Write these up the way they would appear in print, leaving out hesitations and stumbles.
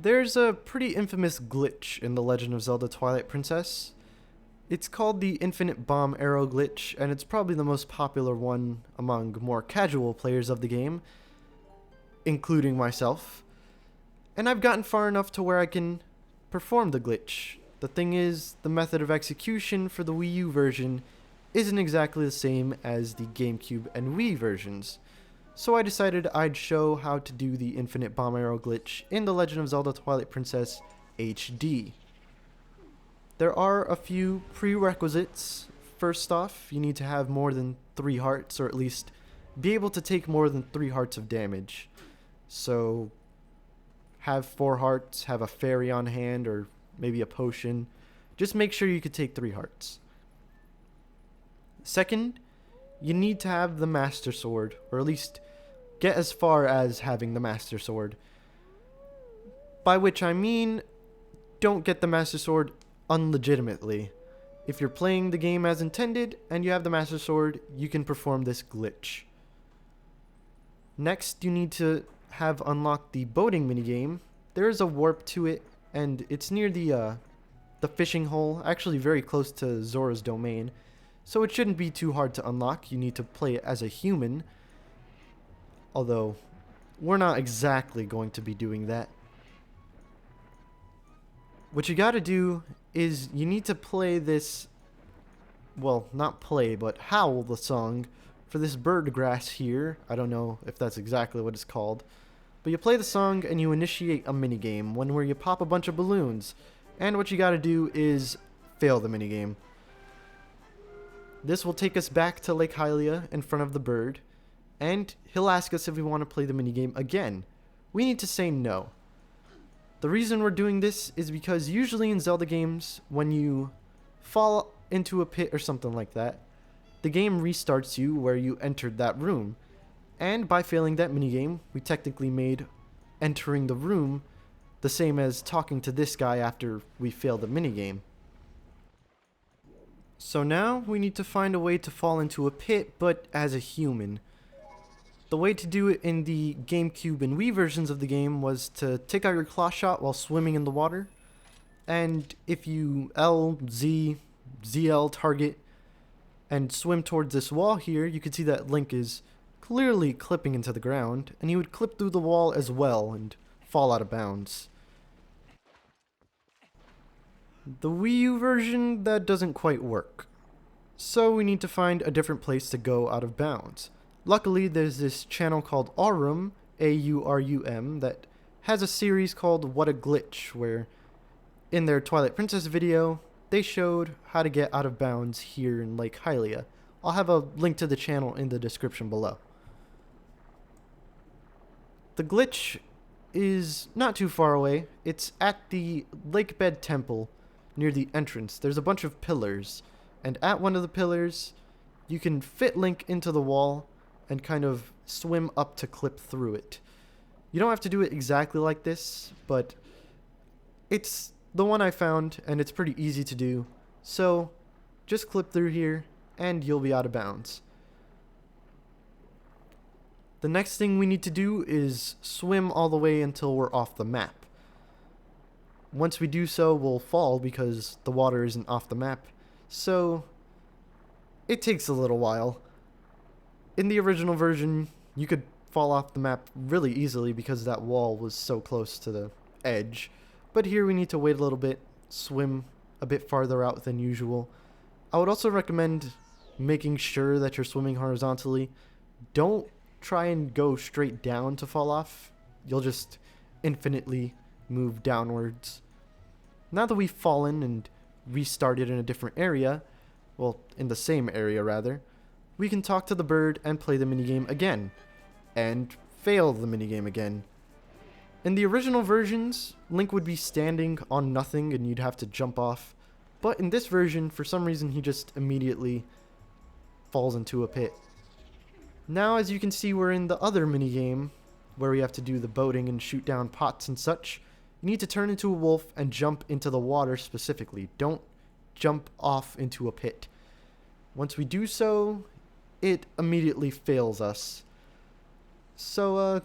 There's a pretty infamous glitch in The Legend of Zelda Twilight Princess. It's called the Infinite Bomb Arrow glitch, and it's probably the most popular one among more casual players of the game, including myself. And I've gotten far enough to where I can perform the glitch. The thing is, the method of execution for the Wii U version isn't exactly the same as the GameCube and Wii versions. So I decided I'd show how to do the Infinite Bomb Arrow glitch in The Legend of Zelda Twilight Princess HD. There are a few prerequisites. First off, you need to have more than 3 hearts, or at least be able to take more than 3 hearts of damage. So have 4 hearts, have a fairy on hand, or maybe a potion. Just make sure you could take 3 hearts. Second, you need to have the Master Sword, or at least get as far as having the Master Sword. By which I mean, don't get the Master Sword unlegitimately. If you're playing the game as intended and you have the Master Sword, you can perform this glitch. Next, you need to have unlocked the boating minigame. There is a warp to it, and it's near the fishing hole, actually very close to Zora's domain. So it shouldn't be too hard to unlock. You need to play it as a human. Although, we're not exactly going to be doing that. What you gotta do is you need to play this, well, not play, but howl the song for this bird grass here. I don't know if that's exactly what it's called. But you play the song and you initiate a minigame, one where you pop a bunch of balloons. And what you gotta do is fail the minigame. This will take us back to Lake Hylia in front of the bird, and he'll ask us if we want to play the minigame again. We need to say no. The reason we're doing this is because usually in Zelda games, when you fall into a pit or something like that, the game restarts you where you entered that room. And by failing that minigame, we technically made entering the room the same as talking to this guy after we failed the minigame. So now we need to find a way to fall into a pit, but as a human. The way to do it in the GameCube and Wii versions of the game was to take out your claw shot while swimming in the water. And if you ZL target and swim towards this wall here, you can see that Link is clearly clipping into the ground, and he would clip through the wall as well and fall out of bounds. The Wii U version, that doesn't quite work. So we need to find a different place to go out of bounds. Luckily, there's this channel called Aurum, A-U-R-U-M, that has a series called What a Glitch, where in their Twilight Princess video, they showed how to get out of bounds here in Lake Hylia. I'll have a link to the channel in the description below. The glitch is not too far away. It's at the Lakebed Temple, near the entrance. There's a bunch of pillars, and at one of the pillars you can fit Link into the wall and kind of swim up to clip through it. You don't have to do it exactly like this, but it's the one I found and it's pretty easy to do. So just clip through here and you'll be out of bounds. The next thing we need to do is swim all the way until we're off the map. Once we do so, we'll fall because the water isn't off the map, so it takes a little while. In the original version, you could fall off the map really easily because that wall was so close to the edge, but here we need to wait a little bit, swim a bit farther out than usual. I would also recommend making sure that you're swimming horizontally. Don't try and go straight down to fall off. You'll just infinitely move downwards. Now that we've fallen and restarted in a different area, well, in the same area rather, we can talk to the bird and play the minigame again, and fail the minigame again. In the original versions, Link would be standing on nothing and you'd have to jump off, but in this version, for some reason, he just immediately falls into a pit. Now, as you can see, we're in the other minigame, where we have to do the boating and shoot down pots and such. You need to turn into a wolf and jump into the water specifically. Don't jump off into a pit. Once we do so, it immediately fails us. So,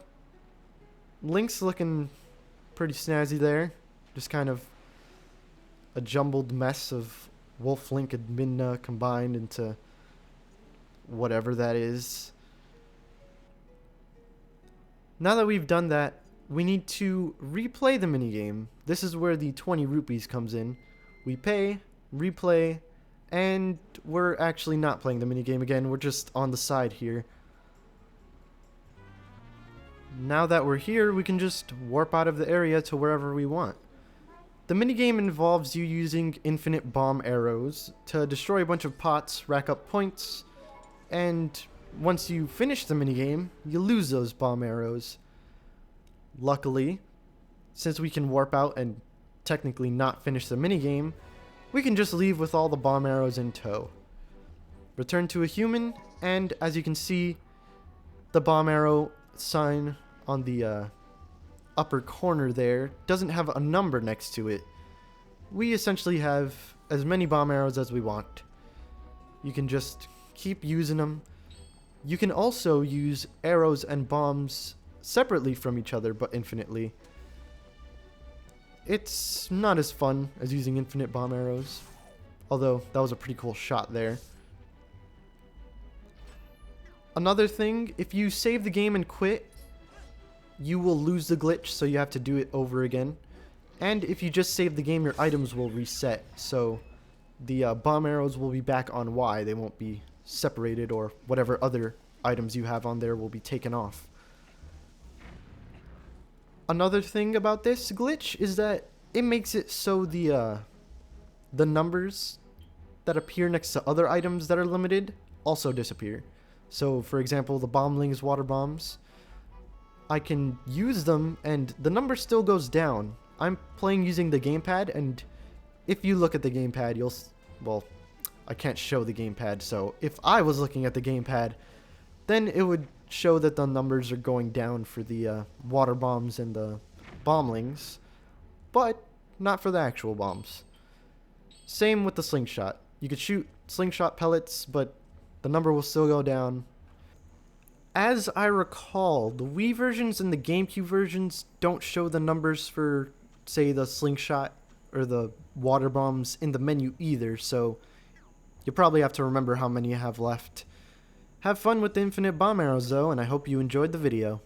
Link's looking Pretty snazzy there. Just kind of a jumbled mess of Wolf, Link, and Midna combined into whatever that is. Now that we've done that, we need to replay the minigame. This is where the 20 rupees comes in. We pay, replay, and we're actually not playing the minigame again. We're just on the side here. Now that we're here, we can just warp out of the area to wherever we want. The minigame involves you using infinite bomb arrows to destroy a bunch of pots, rack up points, and once you finish the minigame, you lose those bomb arrows. Luckily, since we can warp out and technically not finish the minigame, we can just leave with all the bomb arrows in tow. Return to a human, and as you can see, the bomb arrow sign on the upper corner there doesn't have a number next to it. We essentially have as many bomb arrows as we want. You can just keep using them. You can also use arrows and bombs separately from each other, but infinitely. It's not as fun as using infinite bomb arrows, although that was a pretty cool shot there. Another thing, if you save the game and quit, you will lose the glitch, so you have to do it over again. And if you just save the game, your items will reset, so the bomb arrows will be back on Y. They won't be separated, or whatever other items you have on there will be taken off. Another thing about this glitch is that it makes it so the numbers that appear next to other items that are limited also disappear. So, for example, the bombings, water bombs, I can use them and the number still goes down. I'm playing using the gamepad, and if you look at the gamepad, well, I can't show the gamepad, so if I was looking at the gamepad, then it would show that the numbers are going down for the water bombs and the bomblings, but not for the actual bombs. Same with the slingshot. You could shoot slingshot pellets, but the number will still go down. As I recall, the Wii versions and the GameCube versions don't show the numbers for, say, the slingshot or the water bombs in the menu either, so you probably have to remember how many you have left. Have fun with the infinite bomb arrows though, and I hope you enjoyed the video.